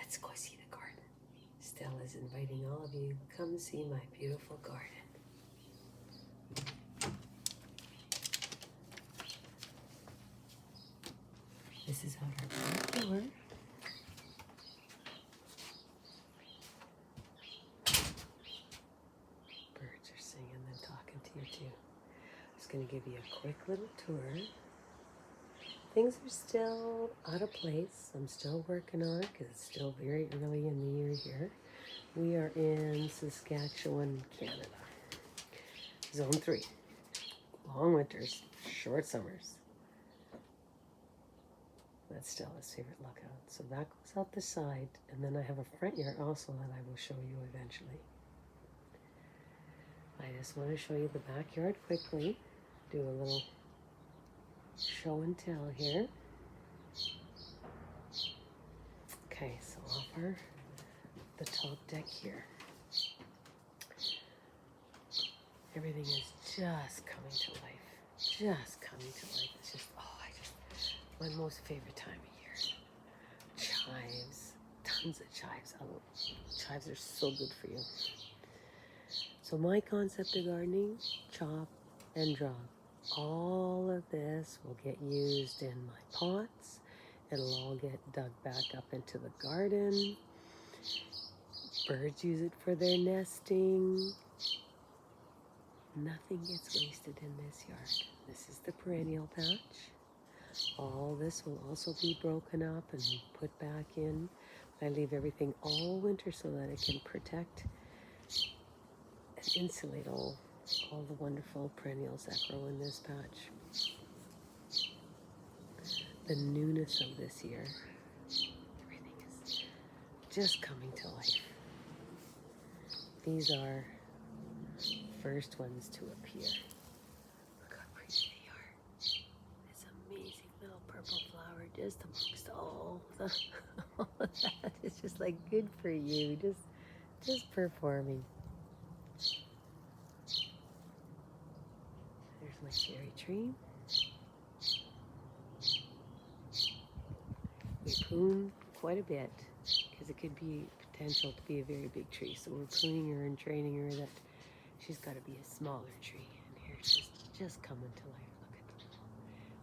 Let's go see the garden. Stella's inviting all of you. Come see my beautiful garden. This is out our back door. Birds are singing and talking to you too. Just going to give you a quick little tour. Things are still out of place. I'm still working on it because it's still very early in the year here. We are in Saskatchewan, Canada. Zone 3. Long winters, short summers. That's Stella's favorite lookout. So that goes out the side, and then I have a front yard also that I will show you eventually. I just want to show you the backyard quickly. Do a little show and tell here. Okay, so off the top deck here. Everything is just coming to life. Just coming to life. It's just, my most favorite time of year. Chives, tons of chives. Oh, chives are so good for you. So my concept of gardening, chop and drop. All of this will get used in my pots. It'll all get dug back up into the garden. Birds use it for their nesting. Nothing gets wasted in this yard. This is the perennial patch. All this will also be broken up and put back in. I leave everything all winter so that it can protect and insulate all the wonderful perennials that grow in this patch. The newness of this year, everything is just coming to life. These are first ones to appear. Look how pretty they are. This amazing little purple flower just amongst all of that. It's just like good for you, just performing. There's my cherry tree. We prune quite a bit because it could be potential to be a very big tree. So we're pruning her and training her that she's got to be a smaller tree. And here's just coming to life.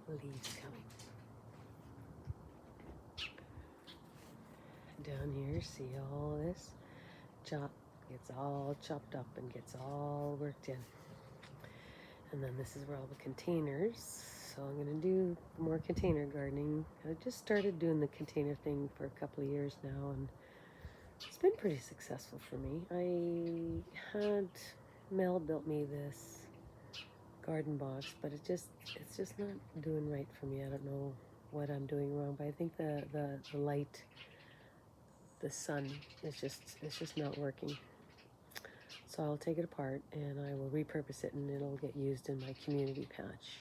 Look at the leaves coming. Down here, see all this? Gets all chopped up and gets all worked in. And then this is where all the containers. So I'm going to do more container gardening. I just started doing the container thing for a couple of years now, and it's been pretty successful for me. Mel built me this garden box, but it's just not doing right for me. I don't know what I'm doing wrong, but I think the light, the sun, it's just not working. So I'll take it apart and I will repurpose it, and it'll get used in my community patch.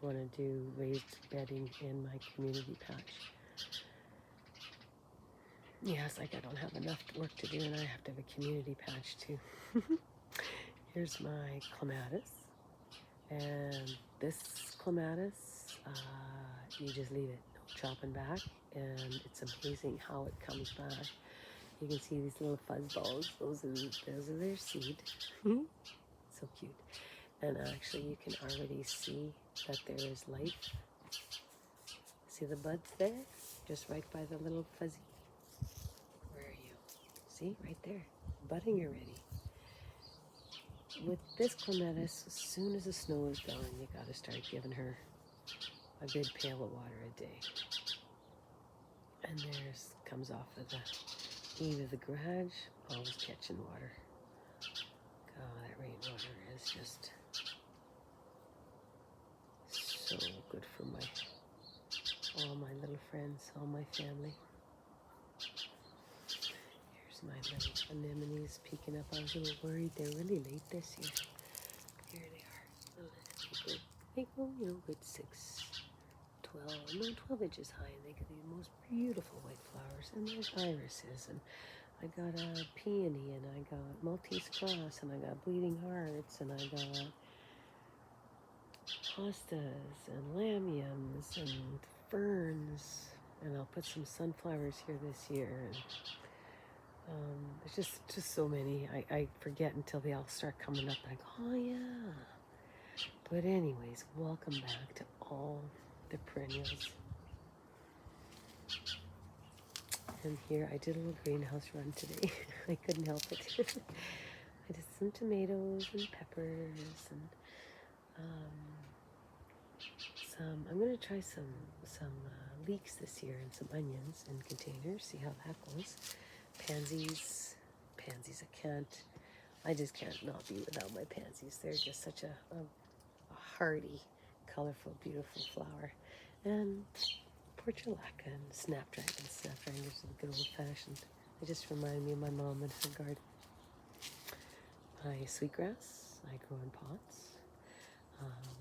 I want to do raised bedding in my community patch. Yes, like I don't have enough work to do, and I have to have a community patch too. Here's my clematis. And this clematis, you just leave it, no chopping back, and it's amazing how it comes back. You can see these little fuzz balls. Those are their seed. So cute. And actually, you can already see that there is life. See the buds there? Just right by the little fuzzy. Where are you? See, right there. Budding already. With this clematis, as soon as the snow is gone, you got to start giving her a good pail of water a day. And there's comes off of the eave of the garage, always catching water. Oh, that rainwater is just so good for all my little friends, all my family. Here's my little anemones peeking up. I was a little worried. They're really late this year. Here they are. They go, good 12 inches high, and they get the most beautiful white flowers. And there's irises, and I got a peony, and I got Maltese cross, and I got bleeding hearts, and I got hostas and lamiums and ferns And I'll put some sunflowers here this year. And there's just so many. I forget until they all start coming up. And I go, oh yeah. But anyways, welcome back to all the perennials. And here I did a little greenhouse run today. I couldn't help it. I did some tomatoes and peppers and I'm going to try some leeks this year and some onions in containers, see how that goes. Pansies, I just can't not be without my pansies. They're just such a hardy, colorful, beautiful flower. And portulaca and snapdragons. Snapdragons are the good old fashioned. They just remind me of my mom and her garden. My sweetgrass, I grow in pots.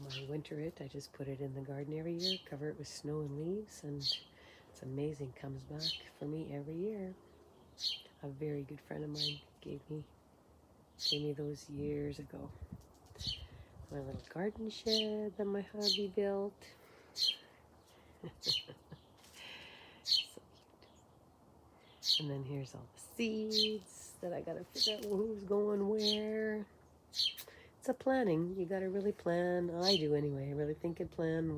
My winter I just put it in the garden every year, cover it with snow and leaves, and it's amazing. Comes back for me every year. A very good friend of mine gave me those years ago. My little garden shed that my hubby built. So cute. And then here's all the seeds that I gotta figure out who's going where. It's a planning. You gotta really plan. I do anyway. I really think and plan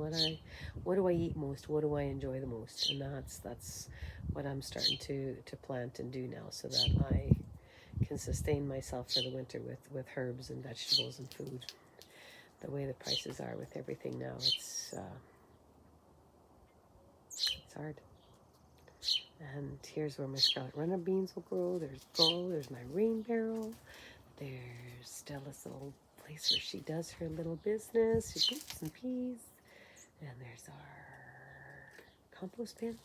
what do I eat most? What do I enjoy the most? And that's what I'm starting to plant and do now, so that I can sustain myself for the winter with herbs and vegetables and food. The way the prices are with everything now, it's hard. And here's where my scarlet runner beans will grow. There's gull. There's my rain barrel. There's Stella's little place where she does her little business. She puts some peas. And there's our compost bins.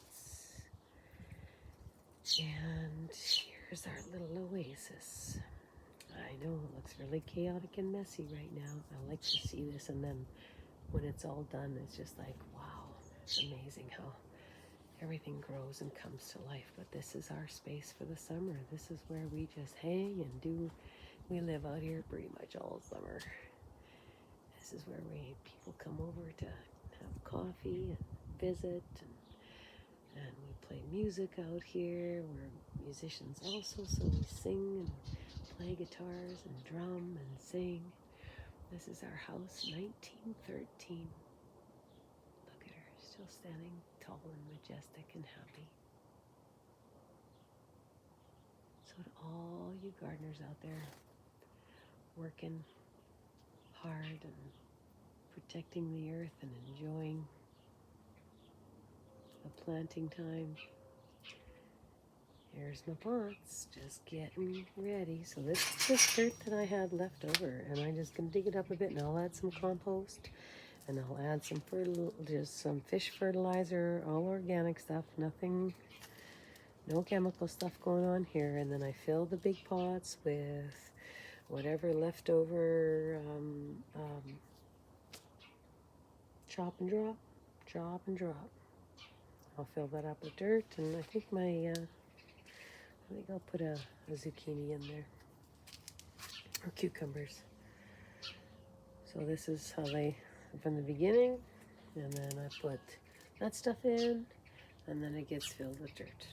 And here's our little oasis. I know it looks really chaotic and messy right now. I like to see this, and then when it's all done, it's just like, wow, it's amazing how everything grows and comes to life. But this is our space for the summer. This is where we just hang and we live out here pretty much all summer. This is where people come over to have coffee and visit, and we play music out here. We're musicians also, so we sing and play guitars and drum and sing. This is our house, 1913. Look at her, still standing tall and majestic and happy. So to all you gardeners out there working hard and protecting the earth and enjoying the planting time, here's my pots, just getting ready. So this is just dirt that I had left over, and I'm just gonna dig it up a bit, and I'll add some compost, and I'll add some just some fish fertilizer, all organic stuff, no chemical stuff going on here. And then I fill the big pots with whatever leftover chop and drop. I'll fill that up with dirt, and I think I'll put a zucchini in there, or cucumbers. So this is how they, from the beginning, and then I put that stuff in, and then it gets filled with dirt.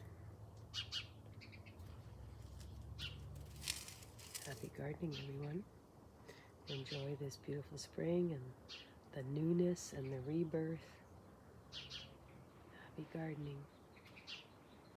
Happy gardening, everyone. Enjoy this beautiful spring and the newness and the rebirth. Happy gardening.